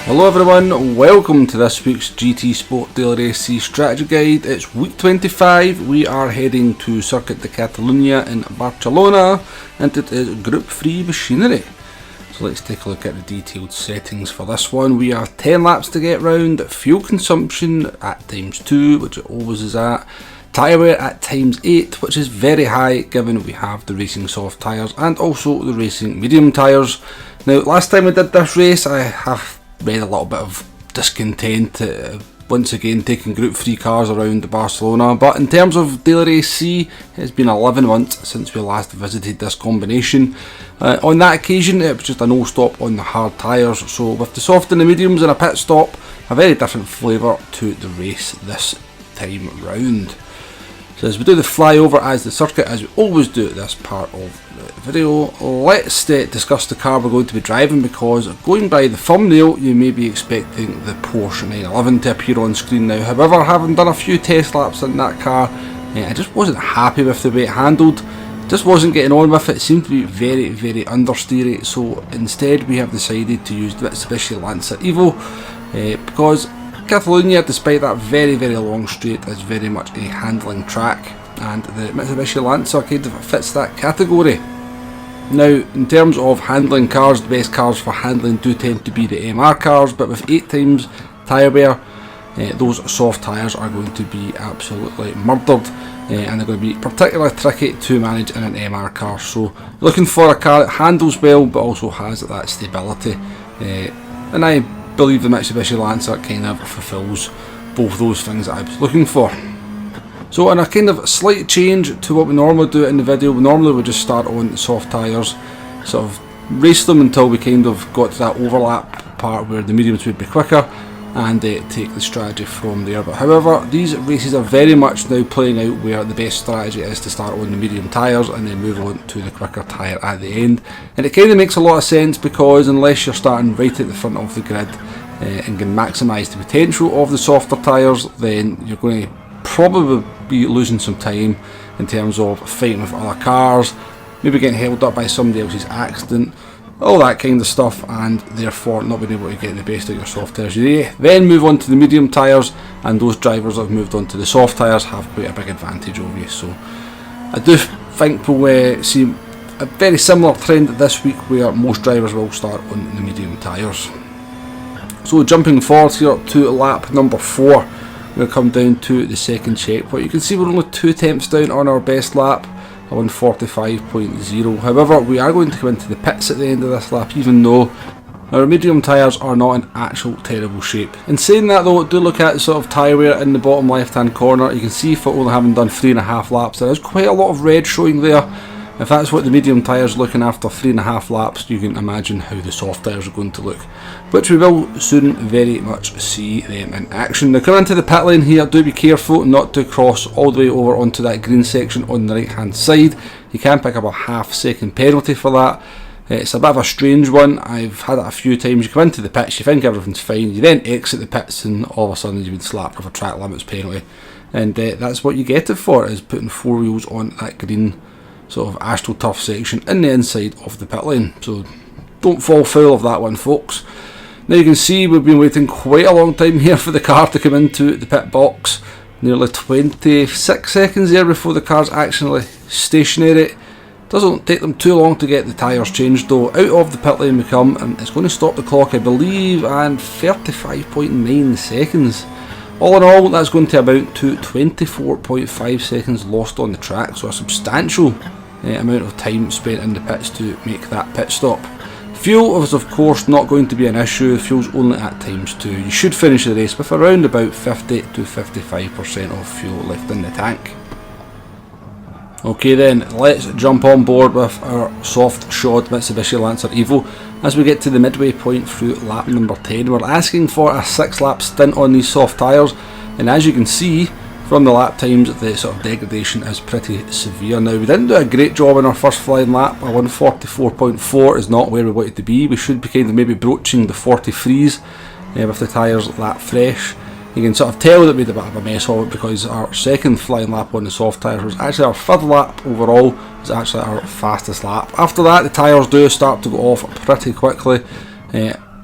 Hello everyone, welcome to this week's GT Sport Daily Race C Strategy Guide. It's week 25, we are heading to Circuit de Catalunya in Barcelona, and it is Group 3 machinery. So let's take a look at the detailed settings for this one. We have 10 laps to get round, fuel consumption at ×2, which it always is at, tyre wear at ×8, which is very high given we have the racing soft tyres and also the racing medium tyres. Now last time I did this race I have read a little bit of discontent once again taking Group 3 cars around Barcelona, but in terms of Daily Race C, it's been 11 months since we last visited this combination. On that occasion it was just a no stop on the hard tyres, so with the soft and the mediums and a pit stop, a very different flavour to the race this time round. So as we do the flyover as the circuit, as we always do at this part of the video, let's discuss the car we're going to be driving, because going by the thumbnail you may be expecting the Porsche 911 to appear on screen now. However, having done a few test laps in that car, I just wasn't happy with the way it handled, just wasn't getting on with it. It seemed to be very understeery, so instead we have decided to use the Mitsubishi Lancer Evo, because Catalunya, despite that very long straight, is very much a handling track, and the Mitsubishi Lancer kind of fits that category. Now, in terms of handling cars, the best cars for handling do tend to be the MR cars, but with 8 times tyre wear, those soft tyres are going to be absolutely murdered, and they're going to be particularly tricky to manage in an MR car. So looking for a car that handles well but also has that stability, and I believe the Mitsubishi Lancer kind of fulfills both those things that I was looking for. So in a kind of slight change to what we normally do in the video, normally we just start on the soft tyres, sort of race them until we kind of got to that overlap part where the mediums would be quicker, and take the strategy from there. But however, these races are very much now playing out where the best strategy is to start on the medium tyres and then move on to the quicker tyre at the end. And it kind of makes a lot of sense, because unless you're starting right at the front of the grid and can maximise the potential of the softer tyres, then you're going to probably be losing some time in terms of fighting with other cars, maybe getting held up by somebody else's accident, all that kind of stuff, and therefore not being able to get the best of your soft tyres. You then move on to the medium tyres, and those drivers that have moved on to the soft tyres have quite a big advantage over you. So I do think we'll see a very similar trend this week where most drivers will start on the medium tyres. So jumping forward here to lap number 4, we're going to come down to the second checkpoint. You can see we're only 2 tenths down on our best lap, 145.0. However, we are going to come into the pits at the end of this lap, even though our medium tyres are not in actual terrible shape. In saying that though, do look at the sort of tyre wear in the bottom left hand corner. You can see for only having done 3.5 laps, there is quite a lot of red showing there. If that's what the medium tyres are looking after 3.5 laps, you can imagine how the soft tyres are going to look, which we will soon very much see them in action. Now coming into the pit lane here, do be careful not to cross all the way over onto that green section on the right hand side. You can pick up a half-second penalty for that. It's a bit of a strange one. I've had it a few times. You come into the pits, you think everything's fine, you then exit the pits, and all of a sudden you've been slapped with a track limits penalty, and that's what you get it for, is putting 4 wheels on that green sort of astroturf section in the inside of the pit lane. So don't fall foul of that one, folks. Now you can see we've been waiting quite a long time here for the car to come into the pit box. Nearly 26 seconds there before the car's actually stationary. Doesn't take them too long to get the tyres changed though. Out of the pit lane we come, and it's going to stop the clock, I believe, and 35.9 seconds. All in all, that's going to amount to 24.5 seconds lost on the track, so a substantial amount of time spent in the pits to make that pit stop. Fuel is of course not going to be an issue. Fuel's only at ×2. You should finish the race with around about 50 to 55% of fuel left in the tank. Okay then, let's jump on board with our soft shod Mitsubishi Lancer Evo. As we get to the midway point through lap number 10, we're asking for a 6-lap stint on these soft tyres, and as you can see from the lap times, the sort of degradation is pretty severe. Now we didn't do a great job in our first flying lap. A 144.4 is not where we wanted to be. We should be kind of maybe broaching the 43s with the tyres lap fresh. You can sort of tell that we had a bit of a mess of it, because our second flying lap on the soft tyres was actually our 3rd lap overall, was actually our fastest lap. After that the tyres do start to go off pretty quickly.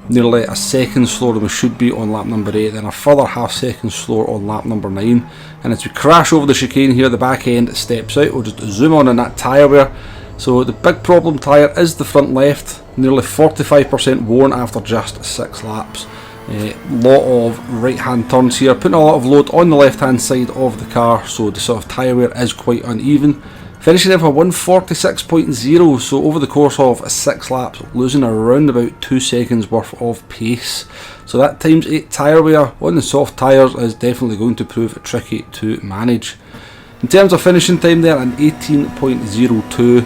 nearly a second slower than we should be on lap number 8, then a further half second slower on lap number 9. And as we crash over the chicane here, the back end steps out. We'll just zoom on that tyre wear. So the big problem tyre is the front left, nearly 45% worn after just 6 laps. Lot of right hand turns here, putting a lot of load on the left hand side of the car, so the sort of tyre wear is quite uneven. Finishing in for 146.0, so over the course of 6 laps, losing around about 2 seconds worth of pace. So that times 8 tyre wear on the soft tyres is definitely going to prove tricky to manage. In terms of finishing time there, an 18.02,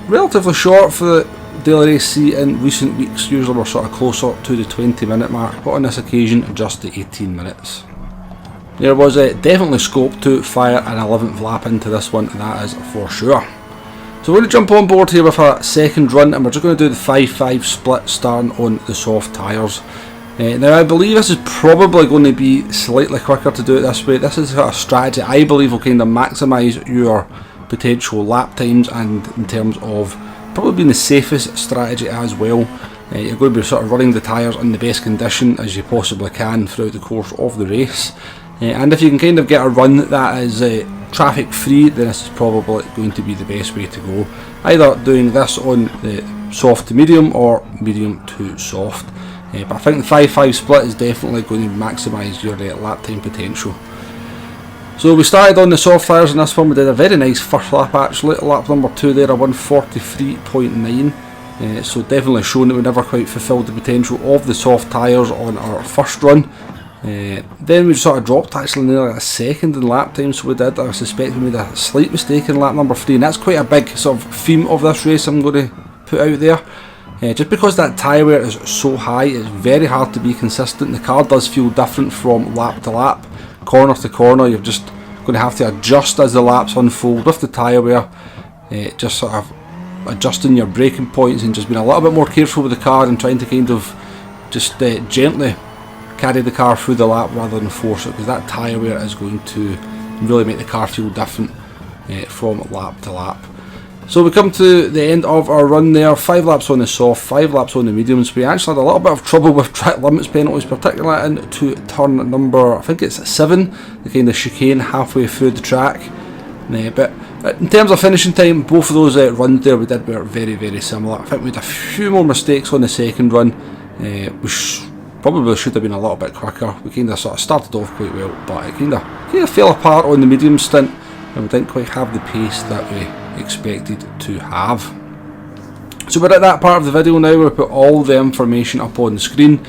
relatively short for the daily race. In recent weeks, usually we're sort of closer to the 20-minute mark, but on this occasion just the 18 minutes. There was definitely scope to fire an 11th lap into this one, and that is for sure. So we're going to jump on board here with a second run, and we're just going to do the 5-5 split starting on the soft tyres. Now I believe this is probably going to be slightly quicker to do it this way. This is a strategy I believe will kind of maximise your potential lap times, and in terms of probably being the safest strategy as well. You're going to be sort of running the tyres in the best condition as you possibly can throughout the course of the race. And if you can kind of get a run that is traffic free, then this is probably going to be the best way to go. Either doing this on the soft to medium or medium to soft. But I think the 5-5 split is definitely going to maximise your lap time potential. So we started on the soft tyres in this one. We did a very nice first lap actually. Lap number 2 there, a 143.9. So definitely showing that we never quite fulfilled the potential of the soft tyres on our first run. Then we sort of dropped actually nearly a second in lap time, so we did. I suspect we made a slight mistake in lap number 3, and that's quite a big sort of theme of this race I'm going to put out there. Just because that tyre wear is so high, it's very hard to be consistent. The car does feel different from lap to lap, corner to corner. You're just going to have to adjust as the laps unfold with the tyre wear, just sort of adjusting your braking points and just being a little bit more careful with the car and trying to kind of just gently carry the car through the lap rather than force it, because that tyre wear is going to really make the car feel different from lap to lap. So we come to the end of our run there, 5 laps on the soft, 5 laps on the mediums. We actually had a little bit of trouble with track limits penalties, particularly into turn number, I think it's 7, the kind of chicane halfway through the track. But in terms of finishing time, both of those runs there we did were very, very similar. I think we had a few more mistakes on the second run, which probably should have been a little bit quicker. We kind of sort of started off quite well, but it kind of fell apart on the medium stint, and we didn't quite have the pace that we expected to have. So we're at that part of the video now where we put all the information up on the screen,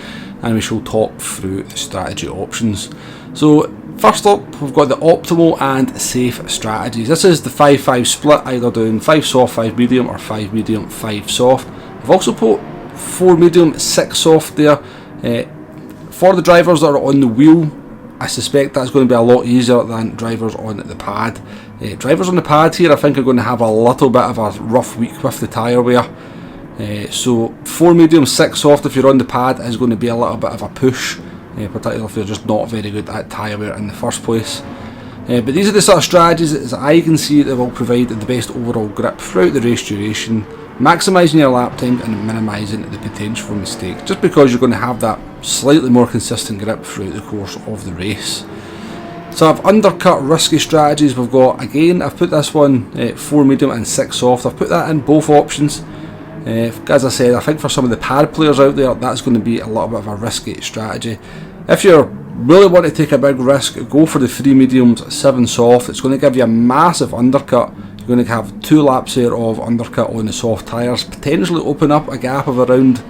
and we shall talk through the strategy options. So first up, we've got the optimal and safe strategies. This is the 5-5 split, either doing 5 soft, 5 medium, or 5 medium, 5 soft. I've also put 4 medium, 6 soft there. For the drivers that are on the wheel, I suspect that's going to be a lot easier than drivers on the pad. Drivers on the pad here I think are going to have a little bit of a rough week with the tyre wear. So 4 medium, 6 soft if you're on the pad is going to be a little bit of a push, particularly if you're just not very good at tyre wear in the first place. But these are the sort of strategies that I can see that will provide the best overall grip throughout the race duration, maximising your lap time and minimising the potential for mistakes, just because you're going to have that slightly more consistent grip throughout the course of the race. So I've undercut risky strategies. We've got, again, I've put this one 4 medium and 6 soft. I've put that in both options. As I said, I think for some of the pad players out there, that's going to be a little bit of a risky strategy. If you really want to take a big risk, go for the 3 mediums, 7 soft. It's going to give you a massive undercut. You're going to have 2 laps there of undercut on the soft tyres, potentially open up a gap of around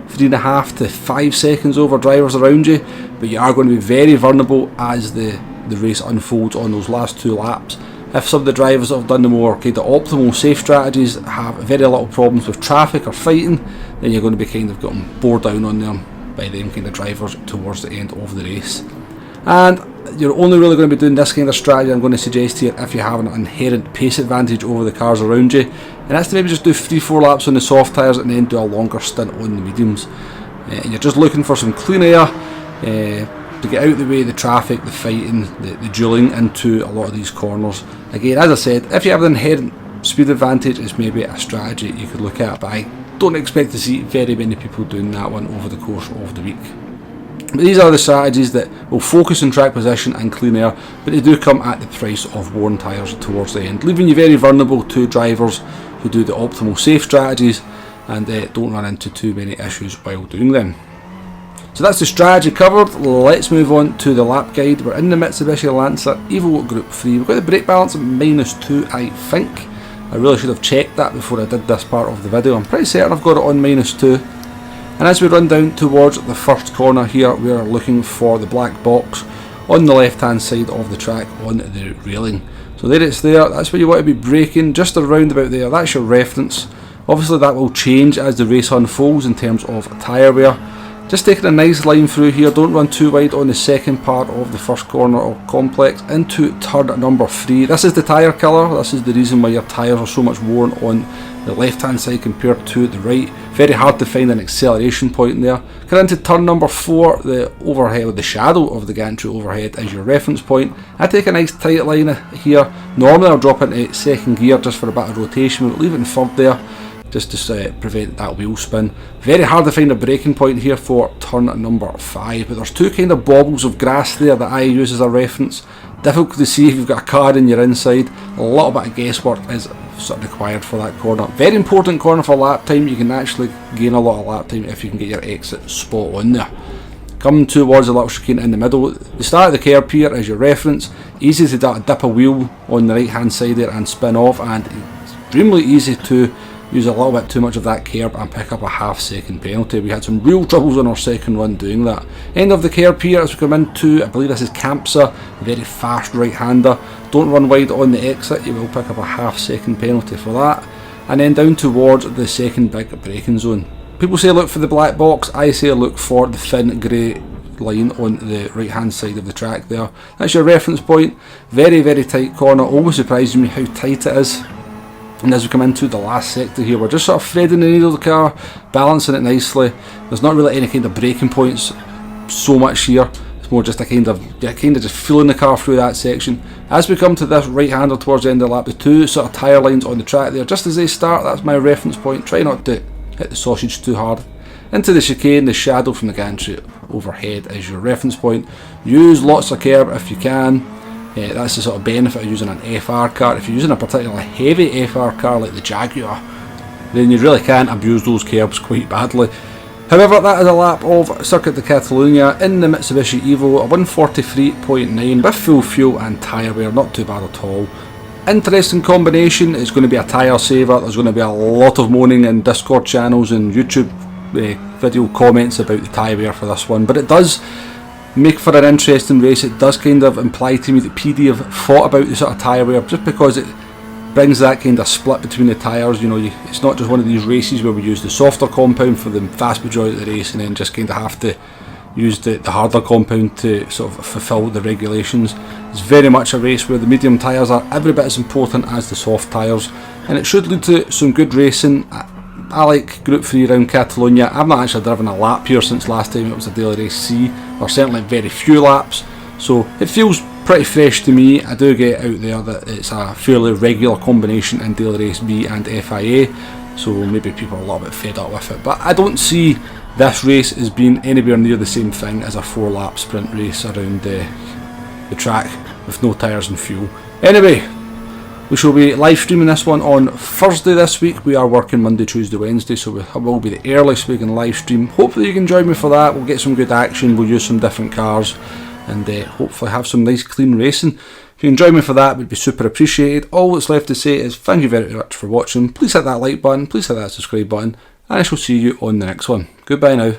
3.5 to 5 seconds over drivers around you, but you are going to be very vulnerable as the race unfolds on those last 2 laps. If some of the drivers that have done the more kind of optimal safe strategies have very little problems with traffic or fighting, then you're going to be kind of getting bore down on them by them kind of drivers towards the end of the race. And you're only really going to be doing this kind of strategy, I'm going to suggest here, if you have an inherent pace advantage over the cars around you, and that's to maybe just do 3-4 laps on the soft tyres and then do a longer stint on the mediums. And you're just looking for some clean air to get out of the way of the traffic, the fighting, the duelling into a lot of these corners. Again, as I said, if you have an inherent speed advantage, it's maybe a strategy you could look at, but I don't expect to see very many people doing that one over the course of the week. But these are the strategies that will focus on track position and clean air, but they do come at the price of worn tyres towards the end, leaving you very vulnerable to drivers who do the optimal safe strategies and don't run into too many issues while doing them. So that's the strategy covered. Let's move on to the lap guide. We're in the Mitsubishi Lancer Evo Group 3. We've got the brake balance at -2, I think. I really should have checked that before I did this part of the video. I'm pretty certain I've got it on -2. And as we run down towards the first corner here, we are looking for the black box on the left hand side of the track on the railing. So there it's there, that's where you want to be braking, just around about there. That's your reference. Obviously that will change as the race unfolds in terms of tyre wear. Just taking a nice line through here, don't run too wide on the second part of the first corner or complex into turn number 3. This is the tyre killer, this is the reason why your tyres are so much worn on the left hand side compared to the right. Very hard to find an acceleration point there. Get into turn number 4, the overhead, with the shadow of the gantry overhead as your reference point. I take a nice tight line here. Normally I'll drop into second gear just for a bit of rotation, but leave it in third there, just to prevent that wheel spin. Very hard to find a braking point here for turn number 5, but there's two kind of baubles of grass there that I use as a reference. Difficult to see if you've got a car in your inside. A little bit of guesswork is sort of required for that corner. Very important corner for lap time. You can actually gain a lot of lap time if you can get your exit spot on there. Coming towards the little chicane in the middle, the start of the curb here is your reference. Easy to dip a wheel on the right hand side there and spin off, and extremely easy to use a little bit too much of that curb and pick up a half-second penalty. We had some real troubles on our second run doing that. End of the curb here as we come into, I believe this is Campsa, a very fast right-hander. Don't run wide on the exit, you will pick up a half-second penalty for that. And then down towards the second big braking zone. People say look for the black box, I say look for the thin grey line on the right hand side of the track there. That's your reference point. Very, very tight corner, always surprises me how tight it is. And as we come into the last sector here, we're just sort of threading the needle of the car, balancing it nicely. There's not really any kind of braking points so much here. It's more just a kind of just feeling the car through that section. As we come to this right-hander towards the end of the lap, the two sort of tyre lines on the track there, just as they start, that's my reference point. Try not to hit the sausage too hard. Into the chicane, the shadow from the gantry overhead is your reference point. Use lots of curb if you can. That's the sort of benefit of using an FR car. If you're using a particularly heavy FR car like the Jaguar, then you really can't abuse those curbs quite badly. However, that is a lap of Circuit de Catalunya in the Mitsubishi Evo, a 143.9 with full fuel and tyre wear, not too bad at all. Interesting combination. It's going to be a tyre saver. There's going to be a lot of moaning in Discord channels and YouTube video comments about the tyre wear for this one, but it does make for an interesting race. It does kind of imply to me that PD have thought about the sort of tyre wear, just because it brings that kind of split between the tyres. You know, it's not just one of these races where we use the softer compound for the vast majority of the race and then just kind of have to use the harder compound to sort of fulfil the regulations. It's very much a race where the medium tyres are every bit as important as the soft tyres, and it should lead to some good racing. I like Group 3 around Catalonia. I've not actually driven a lap here since last time it was a daily race C, or certainly very few laps, so it feels pretty fresh to me. I do get out there that it's a fairly regular combination in daily race B and FIA, so maybe people are a little bit fed up with it, but I don't see this race as being anywhere near the same thing as a 4-lap sprint race around the track with no tyres and fuel. Anyway, we shall be live streaming this one on Thursday this week. We are working Monday, Tuesday, Wednesday, so it will be the earliest we can live stream. Hopefully you can join me for that. We'll get some good action, we'll use some different cars, and hopefully have some nice clean racing. If you can join me for that, it would be super appreciated. All that's left to say is thank you very much for watching. Please hit that like button, please hit that subscribe button, and I shall see you on the next one. Goodbye now.